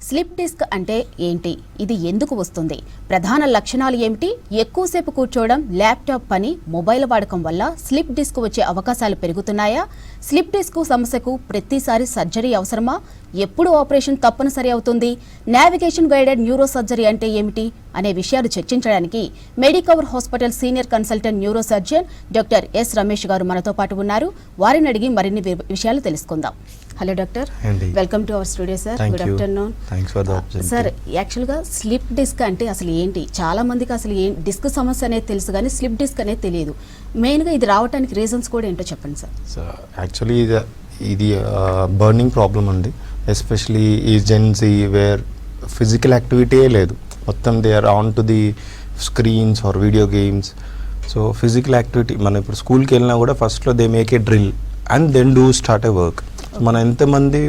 Slip disc అంటే ఏంటి? ఇది ఎందుకు వస్తుంది? ప్రధాన లక్షణాలు ఏమిటి? ఎక్కువసేపు కూర్చోవడం, ల్యాప్టాప్ పని, మొబైల్ వాడకం వల్ల స్లిప్ డిస్క్ వచ్చే అవకాశాలు పెరుగుతున్నాయా? స్లిప్ డిస్క్ సమస్యకు ప్రతిసారి సర్జరీ అవసరమా? ఎప్పుడు ఆపరేషన్ తప్పనిసరి అవుతుంది? నావిగేషన్ గైడెడ్ న్యూరో సర్జరీ అంటే ఏమిటి అనే విషయాలు చర్చించడానికి Medicover hospital senior consultant neuro surgeon doctor yes Ramesh గారు మనతో పాటు ఉన్నారు. వారిని అడిగి మరిన్ని విషయాలు తెలుసుకుందాం. Hello doctor, welcome to our studio sir. Good afternoon sir. యాక్చువల్గా స్లిప్ డిస్క్ అంటే అసలు ఏంటి? చాలా మందికి అసలు డిస్క్ సమస్య అనేది తెలుసు కానీ స్లిప్ డిస్క్ అనేది తెలియదు. మెయిన్గా ఇది రావడానికి రీజన్స్ కూడా ఏంటో చెప్పండి సార్. యాక్చువల్లీ ఇది బర్నింగ్ ప్రాబ్లం అండి. ఎస్పెషలీ ఈ జెన్సీ వేర్ ఫిజికల్ యాక్టివిటీయే లేదు, మొత్తం they are on to the screens or video games. So physical activity, మనం ఇప్పుడు స్కూల్కి వెళ్ళినా కూడా ఫస్ట్లో they make a drill and then do start a work. మనం ఎంతమంది,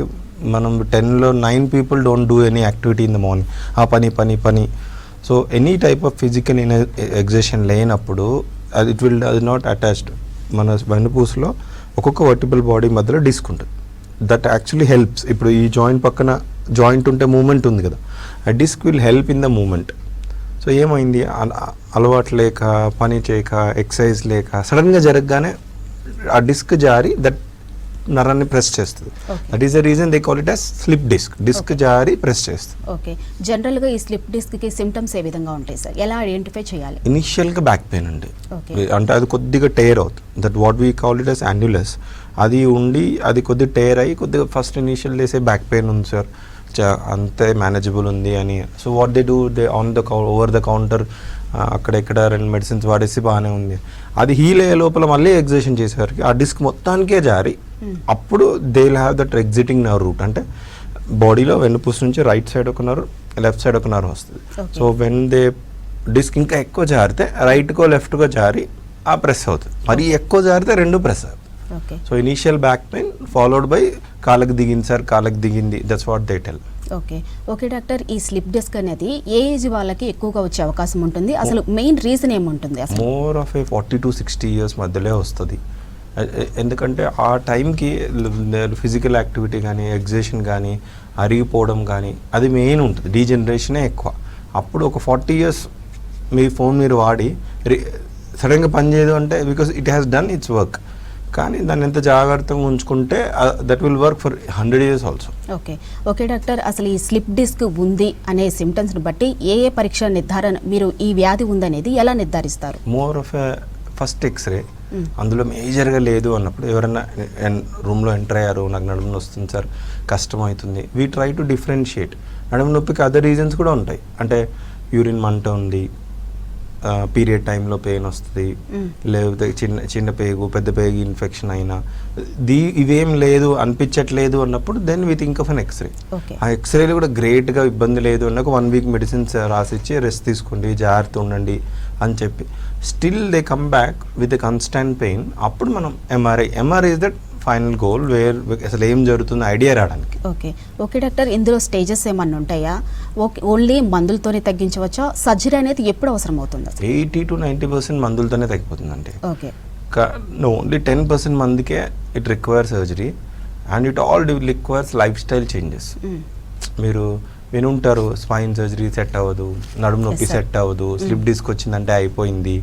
మనం 10లో 9 people don't do any activity in the morning. ఆ పని. So any type of physical exertion లేనప్పుడు అది నాట్ అటాచ్డ్. మన వెన్నుపూసలో ఒక్కొక్క వర్టిబుల్ బాడీ మధ్యలో డిస్క్ ఉంటుంది. That actually helps. ఇప్పుడు ఈ జాయింట్ పక్కన జాయింట్ ఉంటే మూమెంట్ ఉంది కదా, ఆ disc will help in the moment. So ఏమైంది, అలవాటు లేక, పని చేయక, ఎక్సర్సైజ్ లేక సడన్గా జరగగానే ఆ డిస్క్ జారి దట్ నరాన్ని ప్రెస్ చేస్తుంది. That is the reason they call it as slip disc. Disc జారి ప్రెస్ చేస్తుంది. ఓకే, జనరల్ గా ఈ స్లిప్ డిస్క్ కి సిమ్టమ్స్ ఏ విధంగా ఉంటాయి సార్? ఎలా ఐడెంటిఫై చేయాలి? ఇనిషియల్ గా బ్యాక్ పెయిన్ అండి. అంటే అది కొద్దిగా టేర్ అవుతుంది. That what we call it as annulus. అది ఉండి అది కొద్దిగా టేర్ అయ్యి కొద్దిగా first initial days back pain ఉంది సార్, అంతే మేనేజబుల్ ఉంది అని. So what they do, they on the over the counter అక్కడెక్కడ 2 మెడిసిన్స్ వాడేసి బాగానే ఉంది. అది హీల్ అయ్యే లోపల మళ్ళీ ఎగ్జర్షన్ చేసేసరికి ఆ డిస్క్ మొత్తానికే జారి అప్పుడు they will have that exiting nerve route. అంటే బాడీలో వెన్నుపూస నుంచి రైట్ సైడ్ ఒక నర్వ్, లెఫ్ట్ సైడ్ ఒక నర్వ్ వస్తుంది. సో వెన్ దే డిస్క్ ఇంకా ఎక్కువ జారితే రైట్కో లెఫ్ట్కో జారి ఆ ప్రెస్ అవుతుంది. మరి ఎక్కువ జారితే 2 ప్రెస్ అవుతుంది. So initial back pain followed by కాళ్ళకి దిగింది సార్, కాళ్ళకి దిగింది, that's what they tell. Okay doctor, ఈ స్లిప్ డిస్క్ అనేది ఏ ఏజ్ వాళ్ళకి ఎక్కువగా వచ్చే అవకాశం ఉంటుంది? అసలు మెయిన్ రీజన్ ఏముంటుంది? మోర్ ఆఫ్ 40 to 60 years మధ్యలో వస్తుంది. ఎందుకంటే ఆ టైంకి ఫిజికల్ యాక్టివిటీ కానీ, ఎగ్జర్షన్ కానీ, అరిగిపోవడం కానీ అది మెయిన్ ఉంటుంది. డీజనరేషనే ఎక్కువ. అప్పుడు ఒక 40 years మీ ఫోన్ మీరు వాడి సడన్గా పని చేయదు అంటే because it has done it's work. కానీ దాన్ని ఎంత జాగ్రత్తగా ఉంచుకుంటే that will work for 100 years also. Okay doctor, అసలు ఈ స్లిప్ డిస్క్ ఉంది అనే సిమ్టమ్స్ని బట్టి ఏ పరీక్ష నిర్ధారణ, మీరు ఈ వ్యాధి ఉందనేది ఎలా నిర్ధారిస్తారు? More of first x-ray. అందులో మేజర్గా లేదు అన్నప్పుడు ఎవరైనా రూమ్లో ఎంటర్ అయ్యారు, నాకు నడుము వస్తుంది సార్, కష్టం అవుతుంది, వీ ట్రై టు డిఫరెన్షియేట్. నడుము నొప్పికి అదర్ రీజన్స్ కూడా ఉంటాయి. అంటే యూరిన్ మంట ఉంది, పీరియడ్ టైంలో పెయిన్ వస్తుంది, లేకపోతే చిన్న పేగు, పెద్ద పేగు ఇన్ఫెక్షన్ అయినా, ఇవేం లేదు అనిపించట్లేదు అన్నప్పుడు then we think of an x-ray. ఆ ఎక్స్రేలు కూడా గ్రేట్గా ఇబ్బంది లేదు అన్నాక 1 week మెడిసిన్స్ రాసిచ్చి రెస్ట్ తీసుకోండి, జాగ్రత్త ఉండండి అని చెప్పి still they come back with a constant pain. అప్పుడు మనం MRI is that final goal where అసలు ఏం జరుగుతుందో ఐడియా రావడానికి. ఓకే డాక్టర్, ఇందులో స్టేజెస్ ఏమన్నా ఉంటాయా? ఓన్లీ మందులతోనే తగ్గించవచ్చా? సర్జరీ అనేది ఎప్పుడు అవసరం అవుతుంది? 80 to 90% మందులతోనే తగ్గిపోతుందండి. ఓన్లీ 10% మందికే it require surgery and it all requires life style changes. మీరు వినుంటారు, స్పైన్ సర్జరీ సెట్ అవ్వదు, నడుము నొప్పి సెట్ అవ్వదు, స్లిప్ డిస్క్ వచ్చిందంటే అయిపోయింది.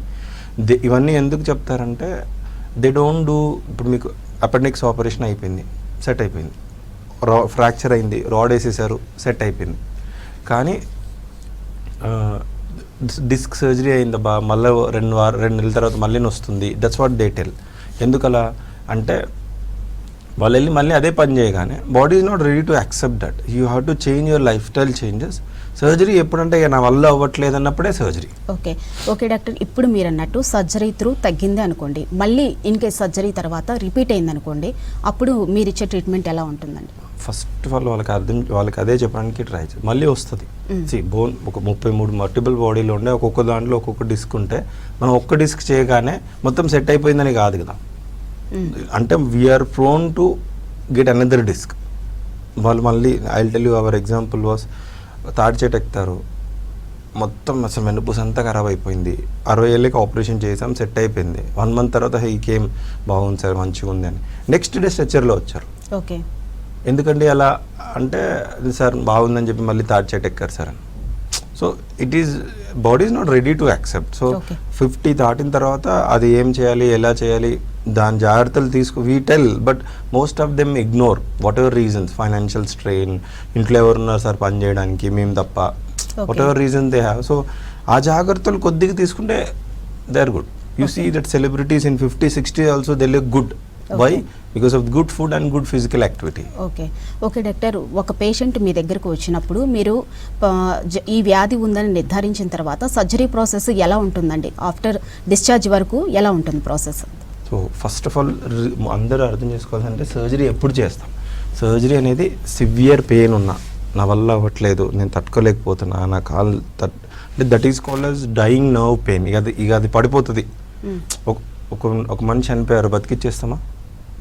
ఇవన్నీ ఎందుకు చెప్తారంటే దే డోంట్ డూ. ఇప్పుడు మీకు అపెండిక్స్ ఆపరేషన్ అయిపోయింది, సెట్ అయిపోయింది. ఫ్రాక్చర్ అయింది, రాడ్ వేసేసారు, సెట్ అయిపోయింది. కానీ డిస్క్ సర్జరీ అయిందబ్బా, మళ్ళీ 2 నెలల తర్వాత మళ్ళీ వస్తుంది, దట్స్ వాట్ దే టెల్. ఎందుకలా అంటే వాళ్ళు వెళ్ళి మళ్ళీ అదే పని చేయగానే body is not ready to accept that. You have to change your life style changes. Surgery ఎప్పుడంటే నా వల్ల అవ్వట్లేదు అన్నప్పుడే సర్జరీ. ఓకే డాక్టర్, ఇప్పుడు మీరు అన్నట్టు సర్జరీ త్రూ తగ్గింది అనుకోండి, మళ్ళీ ఇన్ కేస్ సర్జరీ తర్వాత రిపీట్ అయింది అనుకోండి, అప్పుడు మీరు ఇచ్చే ట్రీట్మెంట్ ఎలా ఉంటుందండి? ఫస్ట్ ఆఫ్ ఆల్ వాళ్ళకి అదే చెప్పడానికి ట్రై చేయాలి. మళ్ళీ వస్తుంది. బోన్ ఒక 33 మల్టిపుల్ బాడీలో ఉండే ఒక్కొక్క దాంట్లో ఒక్కొక్క డిస్క్ ఉంటే మనం ఒక్క డిస్క్ చేయగానే మొత్తం సెట్ అయిపోయిందని కాదు కదా. అంటే we are prone to get another disc. వాళ్ళు మళ్ళీ I will tell you our example was, తాడి చెట్టు ఎక్కుతారు, మొత్తం అసలు వెన్నుపూస అంతా ఖరాబ్ అయిపోయింది, 60 ఏళ్ళకి ఆపరేషన్ చేసాం, సెట్ అయిపోయింది. 1 month తర్వాత ఈకేం బాగుంది సార్, మంచిగా ఉంది అని నెక్స్ట్ డే స్ట్రెచర్లో వచ్చారు. ఎందుకండి అలా అంటే సార్ బాగుందని చెప్పి మళ్ళీ థర్డ్ చెట్ ఎక్కారు సార్ అని. So it is body is not ready to accept. So Okay. 50 దాటిన తర్వాత అది ఏం చేయాలి, ఎలా చేయాలి, దాని జాగ్రత్తలు we tell, but most of them ignore whatever reasons, financial strain, ఇంట్లో ఎవరున్నారు సార్ పని చేయడానికి మేము తప్ప, whatever reason they have. So ఆ జాగ్రత్తలు కొద్దిగా తీసుకుంటే they are good. You see that celebrities in 50-60 also they look good. Why? Because of good food and good physical activity. Okay doctor, ఒక పేషెంట్ మీ దగ్గరకు వచ్చినప్పుడు మీరు ఈ వ్యాధి ఉందని నిర్ధారించిన తర్వాత సర్జరీ ప్రాసెస్ ఎలా ఉంటుందండి? ఆఫ్టర్ డిశ్చార్జ్ వరకు ఎలా ఉంటుంది process? So first of all అందరూ అర్థం చేసుకోవాలంటే సర్జరీ ఎప్పుడు చేస్తాం? సర్జరీ అనేది సివియర్ పెయిన్ ఉన్నా, నా వల్ల అవ్వట్లేదు, నేను తట్టుకోలేకపోతున్నా, నా కాలు అంటే that is called as dying nerve pain. ఇక అది పడిపోతుంది. ఒక మనిషి చనిపోయారు, బతికిచ్చేస్తామా?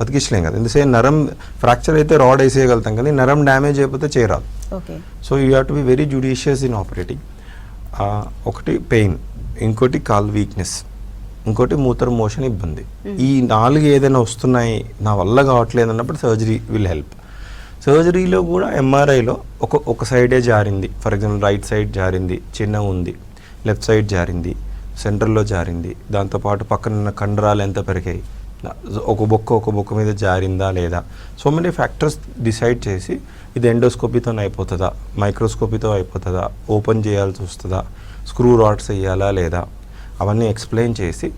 బతికించలేం కదా. ఎందుకంటే నరం ఫ్రాక్చర్ అయితే రాడ్ వేసేయగలుగుతాం, కానీ నరం డ్యామేజ్ అయిపోతే చేయరాదు. So you have to be very judicious in operating. ఒకటి పెయిన్, ఇంకోటి కాల్ వీక్నెస్, ఇంకోటి మూత్ర మోషన్ ఇబ్బంది. ఈ 4 ఏదైనా వస్తున్నాయి, నా వల్ల కావట్లేదు అన్నప్పుడు సర్జరీ విల్ హెల్ప్. సర్జరీలో కూడా ఎంఆర్ఐలో ఒక సైడే జారింది, ఫర్ ఎగ్జాంపుల్ రైట్ సైడ్ జారింది, చిన్న ఉంది, లెఫ్ట్ సైడ్ జారింది, సెంటర్లో జారింది, దాంతోపాటు పక్కన కండరాలు ఎంత పెరిగాయి, ఒక బొక్క మీద జారిందా లేదా, సో మెనీ ఫ్యాక్టర్స్ డిసైడ్ చేసి ఇది ఎండోస్కోపీతో అయిపోతుందా, మైక్రోస్కోపీతో అయిపోతుందా, ఓపెన్ చేయాల్సి వస్తుందా, స్క్రూ రాడ్స్ వేయాలా లేదా, అవన్నీ ఎక్స్ప్లెయిన్ చేసి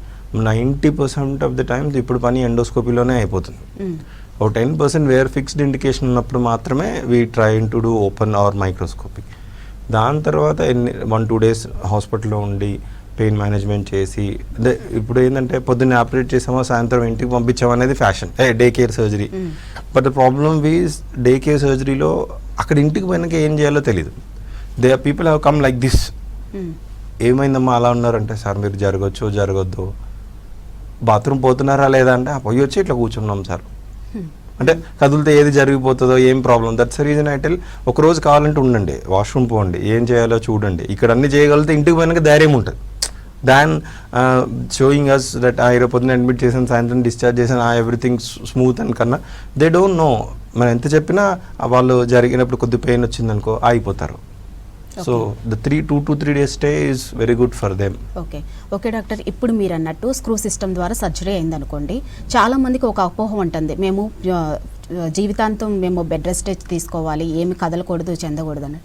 90% ఆఫ్ ద టైమ్స్ ఇప్పుడు పని ఎండోస్కోపీలోనే అయిపోతుంది. ఒక 10% వేర్ ఫిక్స్డ్ ఇండికేషన్ ఉన్నప్పుడు మాత్రమే we trying to do open or microscopy. దాని తర్వాత 1-2 days హాస్పిటల్లో ఉండి పెయిన్ మేనేజ్మెంట్ చేసి, అంటే ఇప్పుడు ఏంటంటే పొద్దున్నే ఆపరేట్ చేసామో సాయంత్రం ఇంటికి పంపించామో అనేది fashion, day care surgery. But the problem is day care సర్జరీలో అక్కడ ఇంటికి పోయినాక ఏం చేయాలో తెలియదు. They are people have come like this. ఏమైందమ్మా అలా ఉన్నారంటే, సార్ మీరు జరగచ్చు జరగద్దు, బాత్రూమ్ పోతున్నారా లేదా అంటే, పోయి వచ్చి ఇట్లా కూర్చున్నాం సార్ అంటే, కదులుతే ఏది జరిగిపోతుందో ఏం problem. That's reason I tell, ఒక రోజు కావాలంటే ఉండండి, వాష్రూమ్ పోండి, ఏం చేయాలో చూడండి, ఇక్కడ అన్ని చేయగలిగితే ఇంటికి పోయినాక ధైర్యం ఉంటుంది. దాన్ షోయింగ్ అస్ దట్ ఈరోజు పొద్దున్న అడ్మిట్ చేసాను, సాయంత్రం డిశ్చార్జ్ చేసాను, ఎవ్రీథింగ్ స్మూత్ అని కన్నా దే డోంట్ నో. మనం ఎంత చెప్పినా వాళ్ళు జరిగినప్పుడు కొద్ది పెయిన్ వచ్చిందనుకో ఆగిపోతారు. So the 2 to 3 days stay is very good for them. Okay doctor, ఇప్పుడు మీరు అన్నట్టు స్క్రూ సిస్టమ్ ద్వారా సర్జరీ అయిందనుకోండి, చాలా మందికి ఒక అపోహ ఉంటుంది, మేము జీవితాంతం మేము బెడ్ రెస్ట్ తీసుకోవాలి, ఏమి కదలకూడదు చెందకూడదు అని.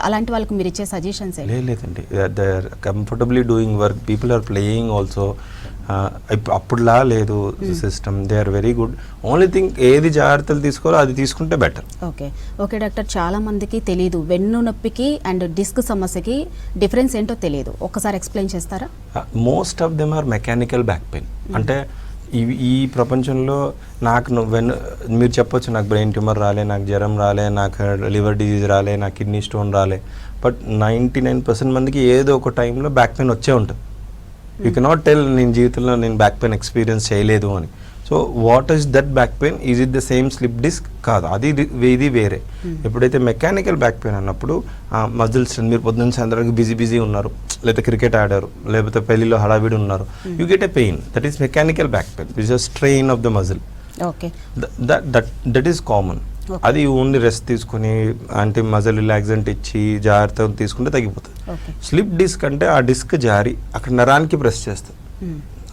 అలాంటి వాళ్ళకి మీరు ఇచ్చే సజెషన్స్ లేదండి. They are comfortably doing work, people are playing also. అప్పుడులా లేదు system, they are very good. Only thing ఏది జాగ్రత్తలు తీసుకోవాలో అది తీసుకుంటే బెటర్. ఓకే డాక్టర్, చాలా మందికి తెలియదు వెన్ను నొప్పికి అండ్ డిస్క్ సమస్యకి డిఫరెన్స్ ఏంటో తెలియదు, ఒక్కసారి ఎక్స్ప్లెయిన్ చేస్తారా? Most of them or mechanical back pain. అంటే ఈ ప్రపంచంలో మీరు చెప్పొచ్చు, నాకు బ్రెయిన్ ట్యూమర్ రాలే, నాకు జ్వరం రాలే, నాకు లివర్ డిజీజ్ రాలే, నాకు కిడ్నీ స్టోన్ రాలే, బట్ 99% మందికి ఏదో ఒక టైంలో బ్యాక్ పెయిన్ వచ్చే ఉంటుంది. యూ కెనాట్ టెల్ నేను జీవితంలో నేను బ్యాక్ పెయిన్ ఎక్స్పీరియన్స్ చేయలేదు అని. So what is that back pain? Is it the same slip disc? కాదు, ఇది వేరే. ఎప్పుడైతే మెకానికల్ బ్యాక్ పెయిన్ అన్నప్పుడు మజిల్స్, మీరు పొద్దున్న సాయంత్రానికి బిజీ ఉన్నారు, లేకపోతే క్రికెట్ ఆడారు, లేకపోతే పెళ్లిలో హడావిడి ఉన్నారు, you get a pain. That is mechanical back pain, which is strain of the muscle. That is common. అది ఓన్లీ రెస్ట్ తీసుకుని అంటే మజిల్ రిలాక్సెంట్ ఇచ్చి జాగ్రత్త తీసుకుంటే తగ్గిపోతుంది. స్లిప్ డిస్క్ అంటే ఆ డిస్క్ జారి అక్కడ నరానికి ప్రెస్ చేస్తుంది.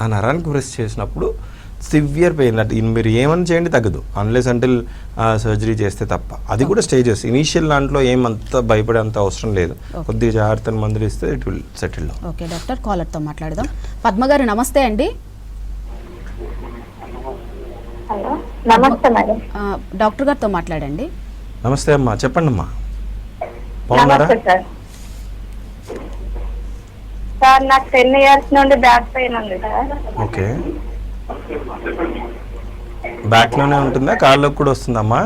ఆ నరానికి ప్రెస్ చేసినప్పుడు సివియర్ పెయిన్, అంటే మీరు ఏమని చేయండి తగ్గదు, అన్లెస్ అంటిల్ సర్జరీ చేస్తే తప్ప. అది కూడా స్టేజెస్. ఇనీషియల్ దాంట్లో ఏమంత భయపడేంత అవసరం లేదు, కొద్దిగా జాగ్రత్తను మందులు ఇస్తే it will settle. Okay doctor, కాలర్తో మాట్లాడదాం. పద్మ గారు నమస్తే అండి. హలో నమస్తే మేడం. డాక్టర్ గారితో మాట్లాడండి. నమస్తే అమ్మా, చెప్పండి అమ్మా, బాగున్నారా? సార్ నాకు 10 years నుండి బ్యాక్ పెయిన్ ఉంది సార్. ఓకే, బ్యాక్ లోనే ఉంటుందా, కాళ్ళలోకి కూడా వస్తుందమ్మా?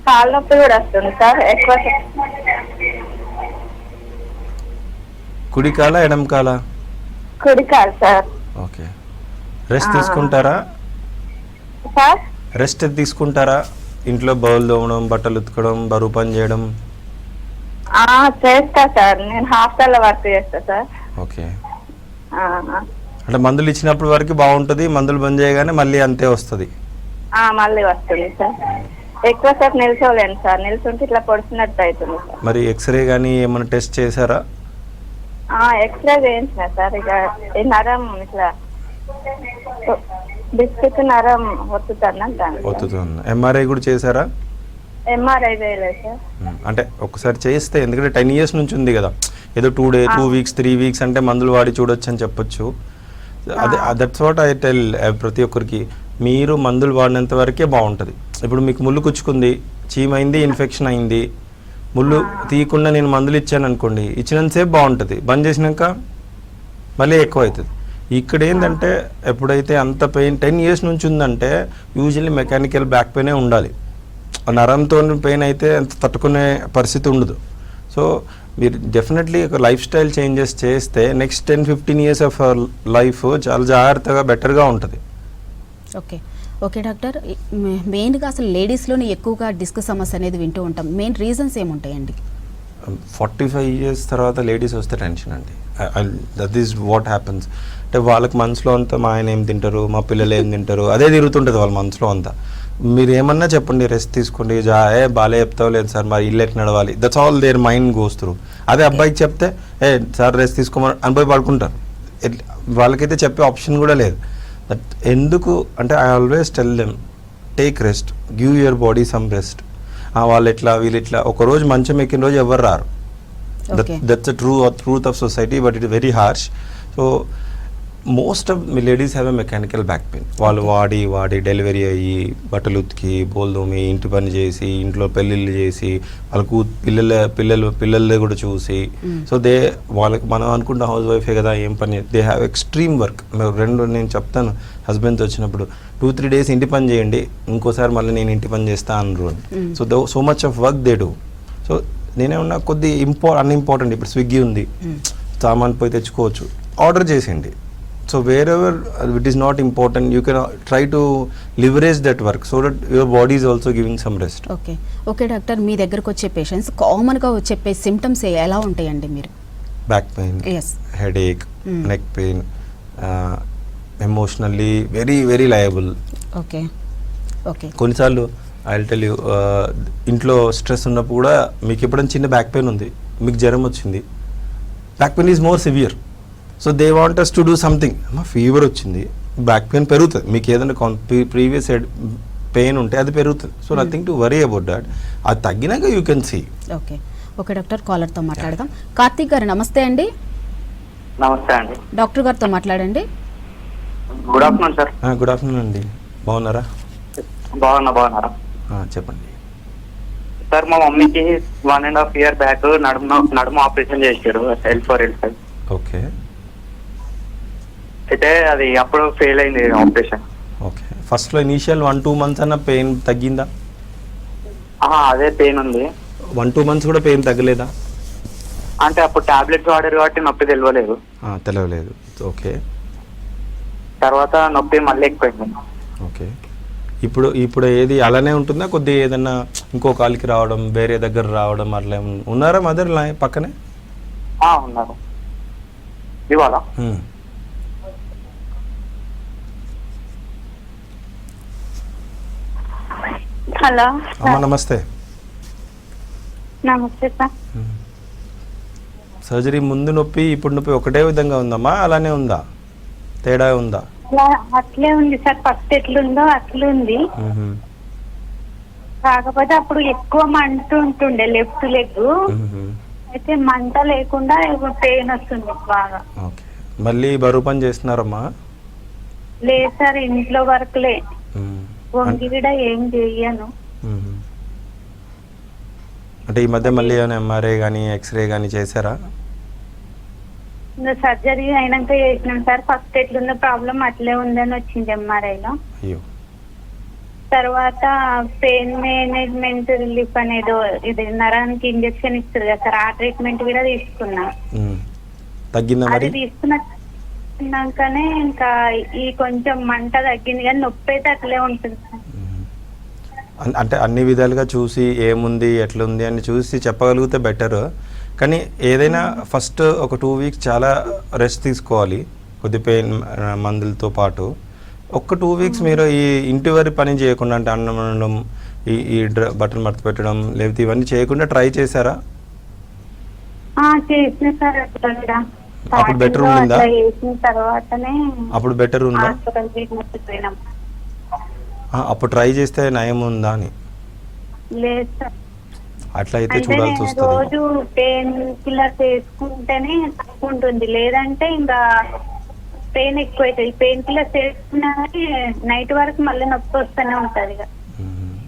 కాళ్ళ నొప్పి కూడా వస్తుంది సార్ ఎక్కువ. కుడి కాల ఎడమ కాల? కుడి కాలు సార్. ఓకే, రెస్ట్ తీసుకుంటారా సార్? రెస్ట్ తీసుకుంటారా? ఇంట్లో బౌల్ తోమడం, బట్టలు ఉతకడం, బరువు పని చేయడం? చేస్తా సార్, నేను హాస్టల్లో వర్క్ చేస్తా సార్. ఓకే, అంటే మందులు ఇచ్చినప్పుడు వరకు బాగుంటుంది, మందులు బంద్ చేయగానే మళ్ళీ అంతే వస్తుంది? మళ్ళీ వస్తుంది సార్. ఎక్కువసేపు నిల్చోలేను సార్, నిల్చుంటే ఇట్లా పొడుస్తున్నట్టు అవుతుంది సార్. మరి ఎక్స్రే కానీ ఏమైనా టెస్ట్ చేశారా? ఎక్స్రే చేయించిన సార్. ఇక ఈ నరం ఇట్లా డిస్క్ నరం ఒత్తుతుంది. ఎంఆర్ఐ కూడా చేశారా? ఎంఆర్ఐ చేయలేదు సార్. అంటే ఒకసారి చేస్తే, ఎందుకంటే 10 years నుంచి ఉంది కదా, ఏదో 2 weeks 3 weeks అంటే మందులు వాడి చూడొచ్చు అని చెప్పొచ్చు. అదే దట్స్ వాట్ ఐ టెల్ ప్రతి ఒక్కరికి, మీరు మందులు వాడినంత వరకే బాగుంటుంది. ఇప్పుడు మీకు ముళ్ళు కుచ్చుకుంది, చీమైంది, ఇన్ఫెక్షన్ అయింది, ముళ్ళు తీయకుండా నేను మందులు ఇచ్చాను అనుకోండి, ఇచ్చినంతసేపు బాగుంటుంది, బంద్ చేసినాక మళ్ళీ ఎక్కువ అవుతుంది. ఇక్కడ ఏంటంటే ఎప్పుడైతే అంత పెయిన్ 10 years నుంచి ఉందంటే యూజువల్లీ మెకానికల్ బ్యాక్ పెయినే ఉండాలి. నరంతో పెయిన్ అయితే అంత తట్టుకునే పరిస్థితి ఉండదు. సో మీరు డెఫినెట్లీ ఒక లైఫ్ స్టైల్ చేంజెస్ చేస్తే నెక్స్ట్ 10-15 years ఆఫ్ లైఫ్ చాలా జాగ్రత్తగా బెటర్గా ఉంటుంది. ఓకే ఓకే డాక్టర్, మెయిన్గా అసలు లేడీస్లోనే ఎక్కువగా డిస్క్ సమస్య అనేది వింటూ ఉంటాం. మెయిన్ రీజన్స్ ఏముంటాయండి? 45 years తర్వాత లేడీస్ వస్తే టెన్షన్ అండి. That is what happens. అంటే వాళ్ళకి మనసులో అంతా మా ఆయన ఏం తింటారు, మా పిల్లలు ఏం తింటారు, అదే తిరుగుతుంటుంది వాళ్ళ మనసులో అంతా. మీరు ఏమన్నా చెప్పండి, రెస్ట్ తీసుకోండి, బాలే చెప్తావు, లేదు సార్ మరి ఇల్లు ఎట్లా నడవాలి, that's all their mind goes through. అదే అబ్బాయికి చెప్తే సార్ రెస్ట్ తీసుకోమని అనుభవి పడుకుంటారు. వాళ్ళకైతే చెప్పే ఆప్షన్ కూడా లేదు. దట్ ఎందుకు అంటే I always tell them, take rest, give your body some rest. వాళ్ళు ఎట్లా వీళ్ళు ఇట్లా, ఒకరోజు మంచం ఎక్కిన రోజు ఎవరు రారు. That's a truth of society, but it very harsh. So most of ladies have a mechanical back pain. వాళ్ళు వాడి డెలివరీ అయ్యి, బట్టలు ఉతికి, బోల్దోమి, ఇంటి పని చేసి, ఇంట్లో పెళ్ళిళ్ళు చేసి, వాళ్ళకు పిల్లలు కూడా చూసి, సో వాళ్ళకి మనం అనుకుంటాం హౌస్ వైఫే కదా ఏం పని, దే హ్యావ్ ఎక్స్ట్రీమ్ వర్క్. నేను చెప్తాను హస్బెండ్తో వచ్చినప్పుడు, 2-3 days ఇంటి పని చేయండి, ఇంకోసారి మళ్ళీ నేను ఇంటి పని చేస్తా అనరు. So much of work they do. So నేనేమన్నా కొద్ది అన్ఇంపార్టెంట్, ఇప్పుడు స్విగ్గీ ఉంది, సామాన్ పోయి తెచ్చుకోవచ్చు, ఆర్డర్ చేసేయండి. So wherever it is not important, you can try to leverage that work so that your body is also giving some rest. Okay doctor, మీ దగ్గరకు వచ్చే పేషెంట్స్ కామన్గా చెప్పే సిమ్టమ్స్ ఎలా ఉంటాయండి? మీరు back pain, headache, neck pain, emotionally very very liable. Okay కొన్నిసార్లు I will tell you, ఇంట్లో స్ట్రెస్ ఉన్నప్పుడు కూడా మీకు ఎప్పుడైనా చిన్న బ్యాక్ పెయిన్ ఉంది, మీకు జ్వరం వచ్చింది, back pain is more severe. So they want us to do something. మా ఫీవర్ వచ్చింది, బ్యాక్ పెయిన్ పెరుగుతుంది, మీకు ఏదైనా ప్రీవియస్ పెయిన్ ఉంటే అది పెరుగుతుంది. So nothing to worry about that. అది తగ్గినాక you can see. Okay doctor, కాలర్తో మాట్లాడదాం. కార్తీక్ గారు నమస్తే అండి. నమస్తే అండి. డాక్టర్ గారితో మాట్లాడండి. Good afternoon sir. Good afternoon అండి, బాగున్నారా? బాగున్నారా? చెప్పండి సార్. మా మమ్మీకి 1.5 year బ్యాక్ నడుము ఆపరేషన్ చేశారు, L4-L5. ఓకే. అయితే అది అప్పుడు ఫెయిల్ అయింది ఆపరేషన్. ఓకే. ఫస్ట్లో ఇనీషియల్ 1-2 months అన్న పెయిన్ తగ్గిందా? అదే పెయిన్ ఉంది. 1-2 months కూడా పెయిన్ తగ్గలేదా? అంటే అప్పుడు టాబ్లెట్స్ వాడారు కాబట్టి నొప్పి తెలియలేదు. ఓకే. తర్వాత నొప్పి మళ్ళీ ఎక్కువైంది. ఓకే. ఇప్పుడు ఏది అలానే ఉంటుందా? కొద్దిగా ఏదన్నా ఇంకో కాలికి రావడం, వేరే దగ్గర రావడం అట్లా ఉన్నారా మదర్ పక్కనే? ఉన్నారు. ఇవాళ హలో అమ్మా, నమస్తే. నమస్తే సార్. సర్జరీ ముందు నొప్పి ఇప్పుడు నొప్పి ఒకటే విధంగా ఉందమ్మా, అలానే ఉందా, తేడా ఉందా? అట్లే ఉంది సార్, ఫస్ట్ ఎట్లుందో అట్లుంది. కాకపోతే అప్పుడు ఎక్కువ మంట ఉంటుండే లెఫ్ట్ లెగ్, అయితే మంట లేకుండా పెయిన్ వస్తుంది బాగా. మళ్ళీ బరువు పని చేస్తున్నారమ్మా? లేదు సార్, ఇంట్లో వర్క్లే, వంగి కూడా ఏం చెయ్యను. అంటే ఈ మధ్య మళ్ళీ ఏమైనా ఎంఆర్ఐ కానీ ఎక్స్రే కానీ చేశారా? సర్జరీ అయినాక చేసినాం సార్. ఫస్ట్ ఎట్లున్న ప్రాబ్లం అట్లే ఉందని వచ్చింది ఎంఆర్ఐలో. తర్వాత పెయిన్ మేనేజ్మెంట్ రిలీఫ్ అనేదో ఇది నరానికి ఇంజెక్షన్ ఇస్తారు కదా సార్, ఆ ట్రీట్మెంట్ కూడా తీసుకున్నా. అది తీసుకున్నాకనే ఇంకా ఈ కొంచెం మంట తగ్గింది, కానీ నొప్పి అయితే అట్లే ఉంటుంది సార్. అంటే అన్ని విధాలుగా చూసి ఏముంది ఎట్లుంది అని చూసి చెప్పగలిగితే బెటర్. కానీ ఏదైనా ఫస్ట్ ఒక 2 weeks చాలా రెస్ట్ తీసుకోవాలి, కొద్ది పెయిన్ మందులతో పాటు. ఒక్క 2 వీక్స్ మీరు ఈ ఇంటి వరకు పని చేయకుండా అంటే అన్నం వండడం బట్టలు మడత పెట్టడం లేకపోతే ఇవన్నీ చేయకుండా ట్రై చేశారా? చేసిన సార్ అట్లా కూడా. అప్పుడు బెటర్ ఉండిందా? అట్లా చేసిన తర్వాతనే అప్పుడు బెటర్ ఉందా? హాస్పిటల్ ట్రీట్మెంట్ పోయినాం. అప్పుడు ట్రై చేస్తే నయం ఉందా అని? లేదు సార్. అట్లా అయితే అంటే చూడాల్సి నేను వస్తుంది. రోజు పెయిన్ కిల్లర్స్ వేసుకుంటేనే తక్కువ ఉంటుంది, లేదంటే ఇంకా పెయిన్ ఎక్కువ అవుతుంది. పెయిన్ కిల్లర్స్ వేసుకున్నా కానీ నైట్ వరకు మళ్ళీ నొప్పి వస్తూనే ఉంటుంది. ఇక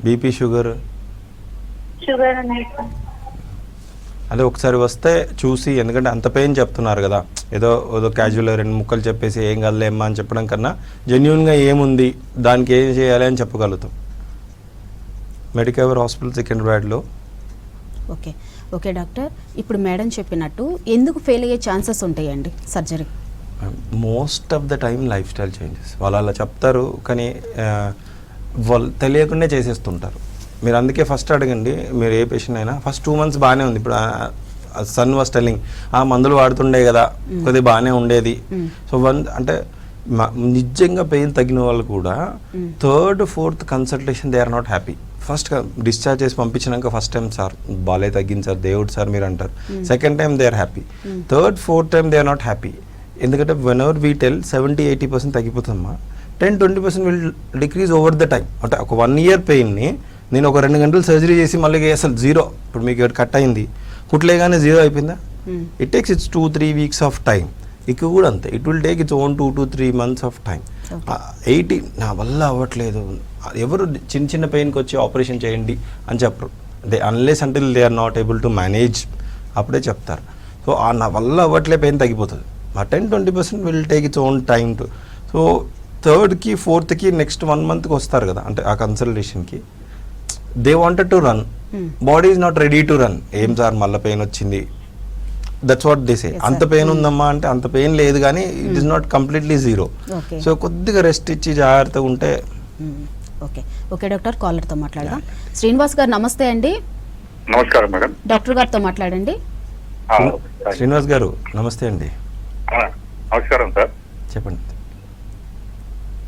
బీపీ షుగర్ అనేది అదే ఒకసారి వస్తే చూసి, ఎందుకంటే అంత పెయిన్ చెప్తున్నారు కదా, ఏదో క్యాజువల్ 2 ముక్కలు చెప్పేసి ఏం కదలేమ్మా అని చెప్పడం కన్నా జెన్యున్గా ఏముంది దానికి ఏం చేయాలి అని చెప్పగలుగుతాం. మెడికవర్ హాస్పిటల్ సికింద్రాబాద్లో. ఓకే డాక్టర్, ఇప్పుడు మేడం చెప్పినట్టు ఎందుకు ఫెయిల్ అయ్యే ఛాన్సెస్ ఉంటాయండి surgery? Most of the time life style changes. వాళ్ళు అలా చెప్తారు కానీ వాళ్ళు తెలియకుండా చేసేస్తుంటారు. మీరు అందుకే ఫస్ట్ అడగండి, మీరు ఏ పేషెంట్ అయినా ఫస్ట్ 2 months బాగానే ఉంది. ఇప్పుడు సన్ వాస్ టెల్లింగ్ మందులు వాడుతుండే కదా, కొద్దిగా బాగానే ఉండేది. సో అంటే నిజంగా పెయిన్ తగ్గిన వాళ్ళు కూడా 3rd, 4th consultation they are not happy. First discharge చేసి పంపించినాక ఫస్ట్ టైం సార్ బాలే తగ్గింది సార్, దేవుడు సార్ మీరు అంటారు. Second time they are happy. 3rd, 4th time they are not happy. ఎందుకంటే వెన్ ఎవర్ వీ టెల్ 70-80% తగ్గిపోతుందమ్మా, 10-20% will decrease over the time. అంటే ఒక 1 year పెయిన్ని నేను ఒక 2 గంటలు సర్జరీ చేసి మళ్ళీ అసలు 0, ఇప్పుడు మీకు కట్ అయింది కుట్లేగానే 0 అయిపోయిందా? It takes its 2-3 weeks of time. ఇక కూడా అంతే, it will take its own 2-3 months of time. 80 నా వల్ల అవ్వట్లేదు, ఎవరు చిన్న పెయిన్కి వచ్చి ఆపరేషన్ చేయండి అని చెప్పరు. Unless until they are not able to manage అప్పుడే చెప్తారు. సో నా వల్ల అవ్వట్లే పెయిన్ తగ్గిపోతుంది. ఆ 10-20% will take its own time to. So 3rd-కి 4th-కి నెక్స్ట్ 1 monthకి వస్తారు కదా, అంటే ఆ కన్సల్టేషన్కి. They wanted to run, body is not ready to run. ఏం సార్ మళ్ళీ పెయిన్ వచ్చింది, దట్స్ వాట్ దే సే. అంత పెయిన్ ఉందమ్మా అంటే అంత పెయిన్ లేదు కానీ it is not completely 0. So కొద్దిగా రెస్ట్ ఇచ్చి జాగ్రత్తగా ఉంటే. ఓకే డాక్టర్, కాలర్తో మాట్లాడదాం. శ్రీనివాస్ గారు నమస్తే అండి. నమస్కారం మేడం. డాక్టర్ గారితో మాట్లాడండి. శ్రీనివాస్ గారు నమస్తే అండి. నమస్కారం సార్. చెప్పండి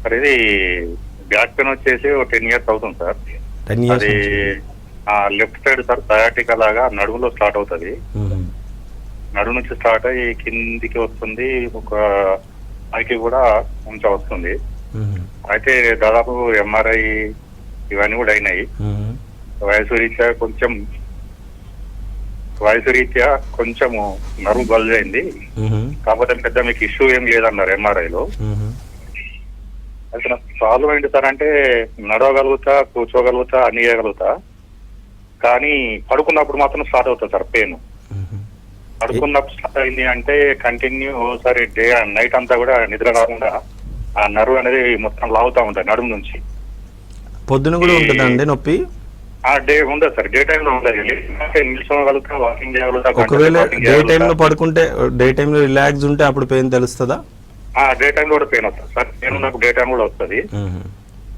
సార్. ఇది బ్యాక్ పెయిన్ వచ్చేసి 10 years అవుతుంది సార్. 10 years అది లెఫ్ట్ సైడ్ సార్ సయాటికా లాగా నడుములో స్టార్ట్ అవుతుంది. నడుము నుంచి స్టార్ట్ అయ్యి కిందికి వస్తుంది, ఒక పైకి కూడా కొంచెం వస్తుంది. అయితే దాదాపు MRI ఇవన్నీ కూడా అయినాయి. వయసు రీత్యా కొంచెము నరువు బల్జ్ అయింది. కాకపోతే పెద్ద మీకు ఇష్యూ ఏం లేదన్నారు MRIలో. అయితే నాకు సాల్వ్ అయింది సార్. అంటే నడవగలుగుతా, కూర్చోగలుగుతా, అన్ని చేయగలుగుతా, కానీ పడుకున్నప్పుడు మాత్రం స్టార్ట్ అవుతుంది సార్ పెయిన్. పడుకున్నప్పుడు స్టార్ట్ అయింది అంటే కంటిన్యూ ఒకసారి డే నైట్ అంతా కూడా నిద్ర రాకుండా ఆ నరువు అనేది మొత్తం లాగుతా ఉంటుంది నడుము నుంచి. పొద్దున కూడా ఉంటుందండి నొప్పి? డే ఉండదు సార్, డే టైంలో ఉండదు. నిల్చోగలుగుతా, వాకింగ్ చేయగలుగుతా. ఒకవేళ డే టైంలో పడుకుంటే, డే టైంలో రిలాక్స్ ఉంటే అప్పుడు పెయిన్ తెలుస్తుందా? డే టైంలో కూడా పెయిన్ వస్తుంది సార్. నేను నాకు డే టైం కూడా వస్తుంది.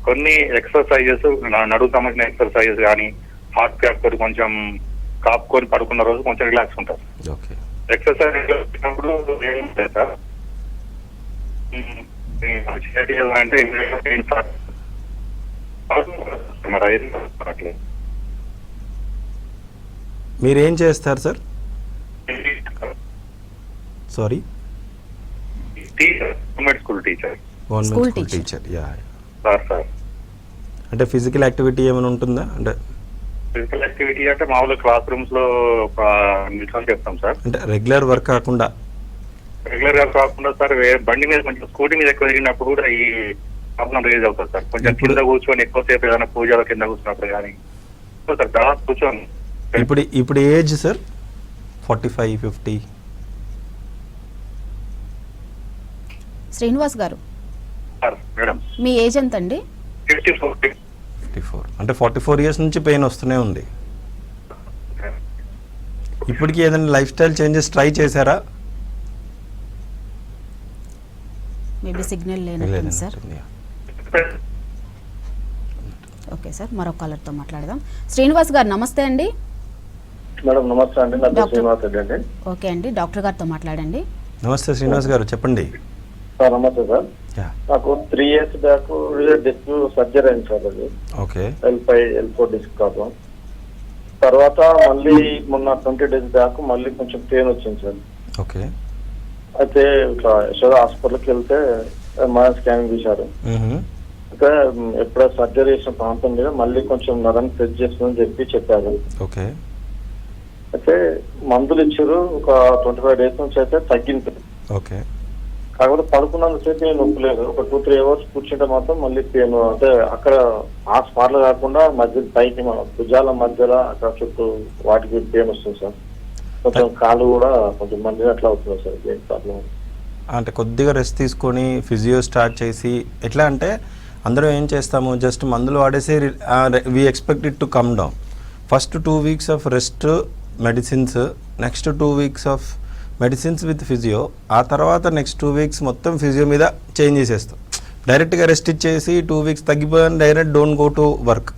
కొన్ని ఎక్సర్సైజెస్, నడువు సంబంధించిన ఎక్సర్సైజెస్ కానీ హార్ట్ క్యాప్ తోటి కొంచెం కాపుకొని పడుకున్న రోజు కొంచెం రిలాక్స్ ఉంటుంది. ఎక్సర్సైజ్ చేసినప్పుడు ఏముంటుంది సార్ అంటే మీరేం చేస్తారు sir? Sorry, government school teacher. Government school teacher. Sir అంటే ఫిజికల్ యాక్టివిటీ ఏమైనా ఉంటుందా? అంటే ఫిజికల్ యాక్టివిటీ అంటే మామూలుగా క్లాస్ రూమ్స్ లో నిల్చొని చెప్తాం సార్. అంటే రెగ్యులర్ వర్క్ కాకుండా? రెగ్యులర్ గా కాకుండా సార్, బండి మీద కొంచెం స్కూటీ మీద ఎక్కువ తిరిగినప్పుడు కూడా ఈ ప్రాబ్లం రేజ్ అవుతుంది సార్. కొంచెం కింద కూర్చొని ఎక్కువసేపు ఏదైనా పూజలో కింద కూర్చున్నప్పుడు కానీ సార్ దాదాపు కూర్చొని. ఇప్పుడు ఏజ్ సార్ 45-50? శ్రీనివాస్ గారు మేడం మీ ఏజ్ ఎంత అండి? 54. అంటే 44 years నుంచి పెయిన్ వస్తూనే ఉంది. ఇప్పటికి ఏదైనా లైఫ్ స్టైల్ చేంజెస్ ట్రై చేశారా? మేబీ సిగ్నల్ లేనట్టుంది సార్. ఓకే సార్, మరొక కాలర్తో మాట్లాడదాం. శ్రీనివాస్ గారు నమస్తే అండి. మేడం నమస్తే అండి. ఓకే అండి, డాక్టర్ గారితో మాట్లాడండి. నమస్తే శ్రీనివాస్ గారు, చెప్పండి. సార్ నమస్తే సార్. యా నాకు 3 years బ్యాక్ డిస్క్ సర్జరీ అయింది సార్. అది okay L5 L4 disc problem. తర్వాత మళ్ళీ మొన్న 20 days బ్యాక్ మళ్ళీ కొంచెం పెయిన్ వచ్చింది సార్. ఓకే అయితే ఇట్లా యశోద హాస్పిటల్కి వెళ్తే ఎంఆర్ఐ స్కానింగ్ తీశారు. అయితే ఎప్పుడో సర్జరీ చేసిన ప్రాంతం మీద మళ్ళీ కొంచెం నరం టెస్ట్ చేస్తుందని చెప్పారు. ఓకే అయితే మందులు ఇచ్చారు. ఒక 25 days నుంచి అయితే తగ్గింది. ఓకే కాకపోతే పడుకున్నంతసేపు నేను నొప్పి లేదు. ఒక 2-3 hours కూర్చుంటే మాత్రం మళ్ళీ పెయిన్. అంటే అక్కడ ఆ స్పాట్ లో కాకుండా మధ్య పైకి మన భుజాల మధ్యలో అక్కడ చుట్టూ వాటికి పెయిన్ వస్తుంది సార్. కొంచెం కాళ్ళు కూడా కొంచెం మంది అట్లా అవుతుంది సార్. ఏం ప్రాబ్లం అంటే కొద్దిగా రెస్ట్ తీసుకొని ఫిజియో స్టార్ట్ చేసి ఎట్లా అంటే అందరం ఏం చేస్తాము, జస్ట్ మందులు వాడేసి we expect it to come down. First 2 weeks of rest medicines, next 2 weeks of medicines with physio, ఆ తర్వాత నెక్స్ట్ 2 weeks మొత్తం ఫిజియో మీద చేంజ్ చేసేస్తాం. డైరెక్ట్గా రెస్ట్ ఇచ్చేసి 2 weeks తగ్గిపోయాను direct don't go to work.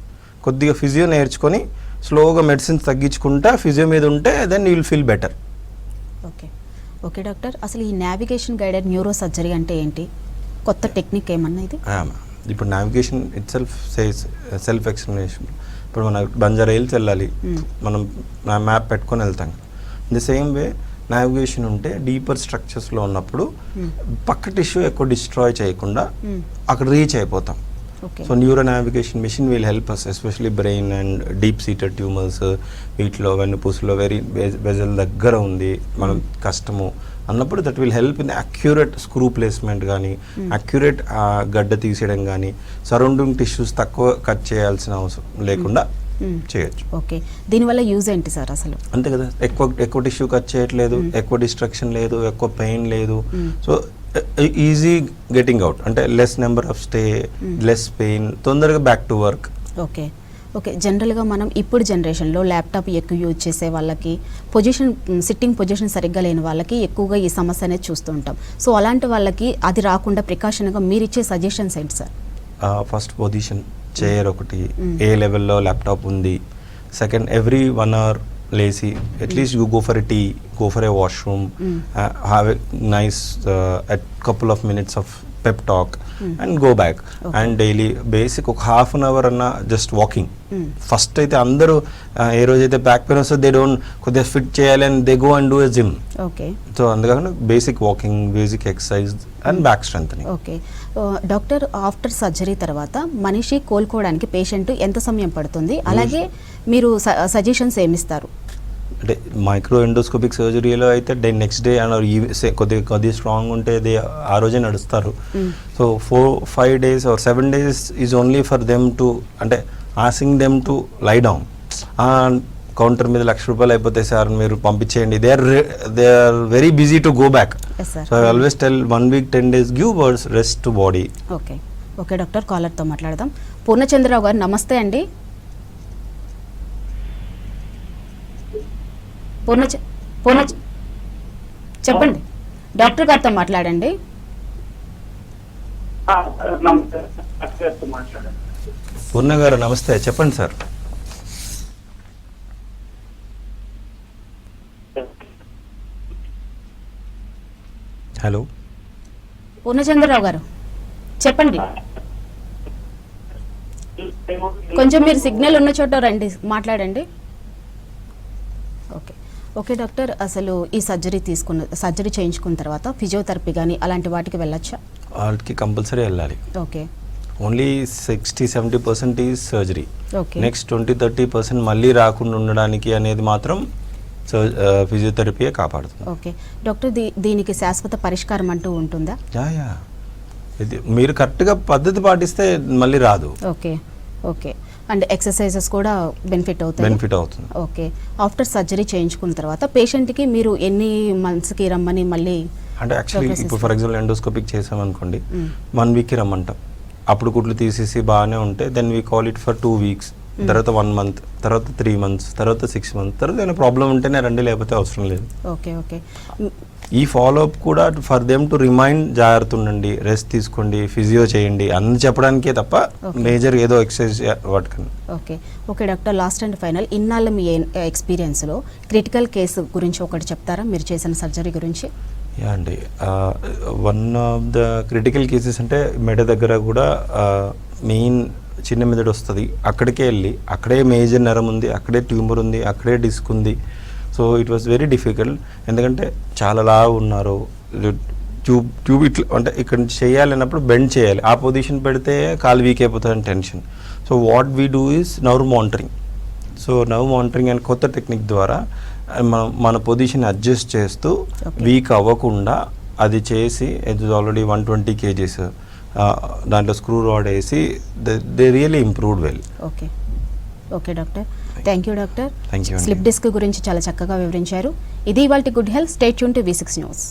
కొద్దిగా ఫిజియో నేర్చుకొని స్లోగా మెడిసిన్స్ తగ్గించుకుంటా ఫిజియో మీద ఉంటే then you will feel better. Okay okay doctor, అసలు ఈ నావిగేషన్ గైడెడ్ న్యూరో సర్జరీ అంటే ఏంటి? కొత్త టెక్నిక్ ఏమన్నా ఇది? ఇప్పుడు నావిగేషన్ ఇట్ సెల్ఫ్ ఎక్స్ప్లెనేషన్. ఇప్పుడు మన బంజారా హిల్స్ వెళ్ళాలి, మనం మ్యాప్ పెట్టుకొని వెళ్తాం. In the same way navigation ఉంటే డీపర్ స్ట్రక్చర్స్లో ఉన్నప్పుడు పక్క టిష్యూ ఎక్కువ డిస్ట్రాయ్ చేయకుండా అక్కడ రీచ్ అయిపోతాం. So neuro navigation machine will help us, especially brain and deep seated tumours. వీటిలో వెన్నుపూసలో వెరీ వెజల్ దగ్గర ఉంది, మనం కష్టము అన్నప్పుడు that will help in accurate screw placement కానీ అక్యురేట్ గడ్డ తీసేయడం కానీ సరౌండింగ్ టిష్యూస్ తక్కువ కట్ చేయాల్సిన అవసరం లేకుండా చేయొచ్చు. ఓకే, దీనివల్ల యూజ్ ఏంటి సార్ అసలు? అంతే కదా, ఎక్కువ టిష్యూ కట్ చేయట్లేదు, ఎక్కువ డిస్ట్రక్షన్ లేదు, ఎక్కువ పెయిన్ లేదు. సో ఈజీ గెటింగ్ అవుట్, అంటే less number of stay, less pain, తొందరగా back to work. Okay okay, జనరల్గా మనం ఇప్పుడు జనరేషన్లో ల్యాప్టాప్ ఎక్కువ యూజ్ చేసే వాళ్ళకి, సిట్టింగ్ పొజిషన్ సరిగ్గా లేని వాళ్ళకి ఎక్కువగా ఈ సమస్య అనేది చూస్తూ ఉంటాం. సో అలాంటి వాళ్ళకి అది రాకుండా ప్రికాషన్గా మీరు ఇచ్చే సజెషన్స్ ఏంటి సార్? ఫస్ట్ పొజిషన్ చైర్ ఒకటి, ఏ లెవెల్లో ల్యాప్టాప్ ఉంది. సెకండ్, ఎవ్రీ 1 hour లేసి at least you go for a tea, go for a washroom, have a nice couple of minutes of pep talk and go back. And daily basic ఒక 1/2 hour అన్న just walking. First అయితే అందరూ ఏ రోజైతే back pain వస్తే they don't కొద్దిగా fit చేయాలి and they go and do a gym. Okay, so అందుకని basic walking, basic exercise and back strengthening. Okay doctor, after surgery తర్వాత మనిషి కోలుకోవడానికి పేషెంట్ ఎంత సమయం పడుతుంది? అలాగే మీరు సజెషన్స్ ఏమిస్తారు? అంటే మైక్రో ఎండోస్కోపిక్ సర్జరీలో అయితే నెక్స్ట్ డే అండ్ కొద్దిగా స్ట్రాంగ్ ఉంటే ఆ రోజే నడుస్తారు. So 4-5 days or 7 days is only for them to, అంటే asking them to lie down. Counter మీద ₹1,00,000 అయిపోతాయి సార్, మీరు పంపించేయండి. They are very busy to go back. So I always tell 1 week 10 days give words rest to body. Okay okay doctor, కాలర్తో మాట్లాడదాం. పూర్ణచంద్రరావు గారు నమస్తే అండి. చెప్పండి, డాక్టర్ గారితో మాట్లాడండి. పూర్ణ గారు నమస్తే, చెప్పండి సార్. హలో పూర్ణచంద్రరావు గారు చెప్పండి. కొంచెం మీరు సిగ్నల్ ఉన్న చోట రండి, మాట్లాడండి. ఓకే ఓకే డాక్టర్, అసలు ఈ సర్జరీ చేయించుకున్న తర్వాత ఫిజియోథెరపీ కానీ అలాంటి వాటికి వెళ్ళొచ్చా? వాటికి కంపల్సరీ వెళ్ళాలి. Okay, only 60-70% is surgery. Okay, next 20-30% మళ్ళీ రాకుండా ఉండడానికి అనేది మాత్రం ఫిజియోథెరపీయే కాపాడుతుంది. ఓకే డాక్టర్, దీనికి శాశ్వత పరిష్కారం అంటూ ఉంటుందా? యా, ఇది మీరు కరెక్ట్గా పద్ధతి పాటిస్తే మళ్ళీ రాదు. ఓకే ఓకే, అండ్ ఎక్సర్సైజెస్ కూడా బెనిఫిట్ అవుతుంది. ఓకే, ఆఫ్టర్ సర్జరీ చేయించుకున్న తర్వాత పేషెంట్కి మీరు ఎన్ని మంత్స్కి రమ్మని మళ్ళీ, అంటే యాక్చువల్లీ ఇప్పుడు ఫర్ ఎగ్జాంపుల్ ఎండోస్కోపిక్ చేసామనుకోండి, 1 weekకి రమ్మంటాం. అప్పుడు కుట్లు తీసేసి బాగానే ఉంటే then we call it for 2 weeks, తర్వాత 1 month, తర్వాత 3 months, తర్వాత 6 months, తర్వాత ఏమైనా ప్రాబ్లం ఉంటేనే రండి, లేకపోతే అవసరం లేదు. ఓకే ఓకే, ఈ ఫాలోఅప్ కూడా ఫర్ దెమ్ టు రిమైండ్, జాగ్రత్త ఉండండి, రెస్ట్ తీసుకోండి, ఫిజియో చేయండి అన్ని చెప్పడానికే తప్ప మేజర్ ఏదో ఎక్సర్సైజ్ వాటికన్నా. Okay okay doctor, last and final, ఇన్నాళ్ళు మీ ఎక్స్పీరియన్స్లో క్రిటికల్ కేసు గురించి ఒకటి చెప్తారా, మీరు చేసిన సర్జరీ గురించి? యా అండి, one of the critical cases అంటే మెడ దగ్గర కూడా మెయిన్ చిన్న మెదడు వస్తుంది, అక్కడికే వెళ్ళి అక్కడే మేజర్ నరం ఉంది, అక్కడే ట్యూమర్ ఉంది, అక్కడే డిస్క్ ఉంది. So it was very difficult. ఎందుకంటే చాలా లావు ఉన్నారు, ట్యూబ్ ఇట్లా అంటే ఇక్కడ చేయాలన్నప్పుడు బెండ్ చేయాలి, ఆ పొజిషన్ పెడితే కాలు వీక్ అయిపోతుందని tension. So what we do is nerve monitoring. So nerve monitoring అనే కొత్త టెక్నిక్ ద్వారా మన పొజిషన్ అడ్జస్ట్ చేస్తూ వీక్ అవ్వకుండా అది చేసి, ఇట్ ఇస్ ఆల్రెడీ 120 kgs, దాంట్లో స్క్రూ రాడ్ వేసి they really improved well. Okay okay doctor, thank you doctor. Thank you. Slip disc గురించి చాలా చక్కగా వివరించారు. ఇది ఇవాల్టి good health. Stay tune to V6 news.